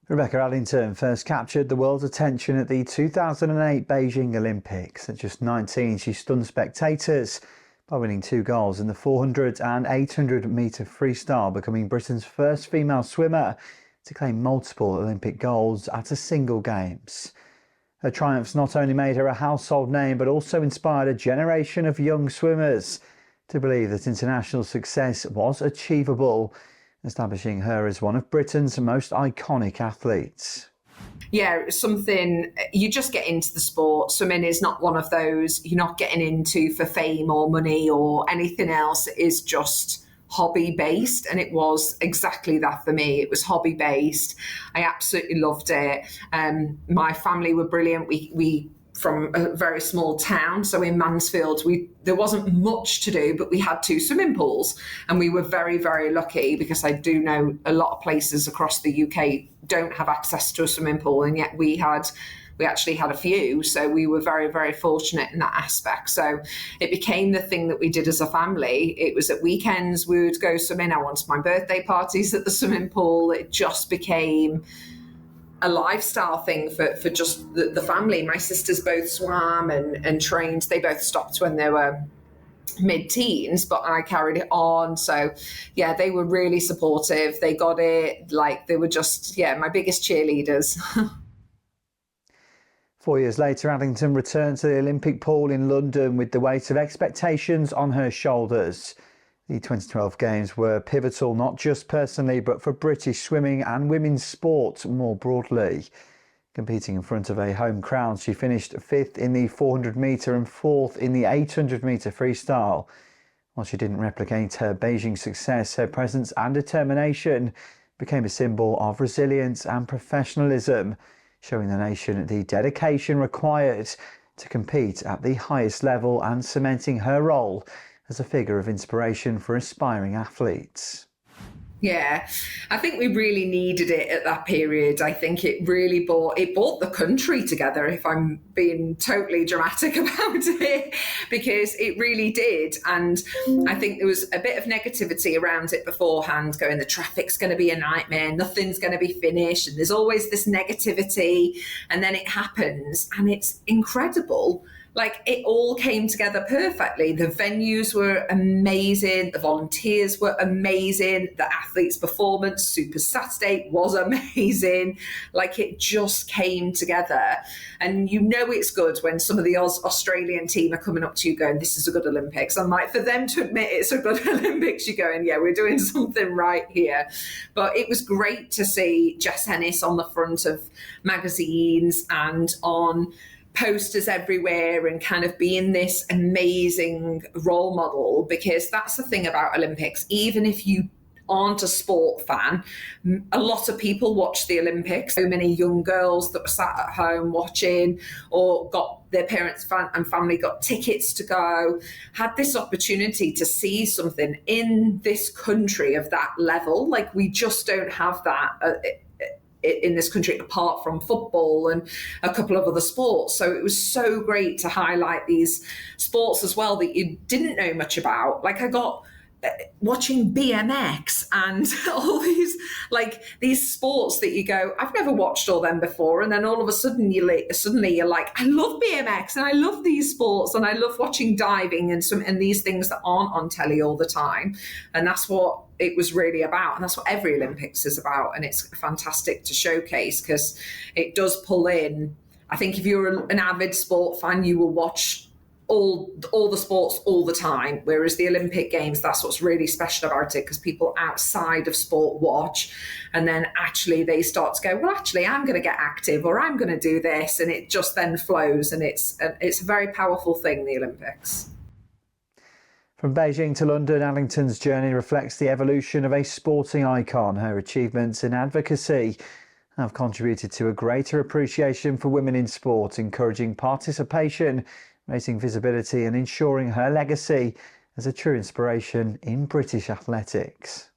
Rebecca Adlington first captured the world's attention at the 2008 Beijing Olympics. At just 19, she stunned spectators by winning 2 goals in the 400 and 800 metre freestyle, becoming Britain's first female swimmer to claim multiple Olympic golds at a single Games. Her triumphs not only made her a household name, but also inspired a generation of young swimmers to believe that international success was achievable, establishing her as one of Britain's most iconic athletes. Yeah, it's something, you just get into the sport. Swimming is not one of those you're not getting into for fame or money or anything else. It is just hobby based, and it was exactly that for me. It was hobby based. I absolutely loved it. My family were brilliant. We from a very small town, so in Mansfield there wasn't much to do, but we had 2 swimming pools, and we were very, very lucky, because I do know a lot of places across the UK don't have access to a swimming pool, and yet we actually had a few, so we were very, very fortunate in that aspect. So it became the thing that we did as a family. It was at weekends we would go swimming. I wanted my birthday parties at the swimming pool. It just became a lifestyle thing for just the family. My sisters both swam and trained. They both stopped when they were mid-teens, but I carried it on. So yeah, they were really supportive. They got it. Like, they were just, my biggest cheerleaders. 4 years later, Adlington returned to the Olympic pool in London with the weight of expectations on her shoulders. The 2012 Games were pivotal, not just personally, but for British swimming and women's sport more broadly. Competing in front of a home crowd, she finished 5th in the 400 metre and 4th in the 800 metre freestyle. While she didn't replicate her Beijing success, her presence and determination became a symbol of resilience and professionalism, showing the nation the dedication required to compete at the highest level and cementing her role as a figure of inspiration for aspiring athletes. Yeah, I think we really needed it at that period. I think it really brought the country together, if I'm being totally dramatic about it, because it really did. And I think there was a bit of negativity around it beforehand, going, the traffic's going to be a nightmare, nothing's going to be finished, and there's always this negativity. And then it happens, and it's incredible. Like, it all came together perfectly. The venues were amazing. The volunteers were amazing. The athletes' performance, Super Saturday, was amazing. Like, it just came together. And you know it's good when some of the Australian team are coming up to you going, this is a good Olympics. And like, for them to admit it's a good Olympics, you're going, yeah, we're doing something right here. But it was great to see Jess Ennis on the front of magazines and on posters everywhere, and kind of being this amazing role model, because that's the thing about Olympics. Even if you aren't a sport fan, a lot of people watch the Olympics. So many young girls that were sat at home watching, or got their parents and family got tickets to go, had this opportunity to see something in this country of that level. Like, we just don't have that in this country, apart from football and a couple of other sports. So it was so great to highlight these sports as well that you didn't know much about. Like, I got watching BMX and all these sports that you go, I've never watched all them before, and then all of a sudden suddenly you're like, I love BMX and I love these sports and I love watching diving and these things that aren't on telly all the time. And that's what it was really about, and that's what every Olympics is about. And it's fantastic to showcase, because it does pull in. I think if you're an avid sport fan, you will watch all the sports all the time, whereas the Olympic Games, that's what's really special about it, because people outside of sport watch, and then actually they start to go, well, actually I'm going to get active, or I'm going to do this, and it just then flows. And it's a very powerful thing, the Olympics. From Beijing to London, Adlington's journey reflects the evolution of a sporting icon. Her achievements in advocacy have contributed to a greater appreciation for women in sport, encouraging participation, raising visibility and ensuring her legacy as a true inspiration in British athletics.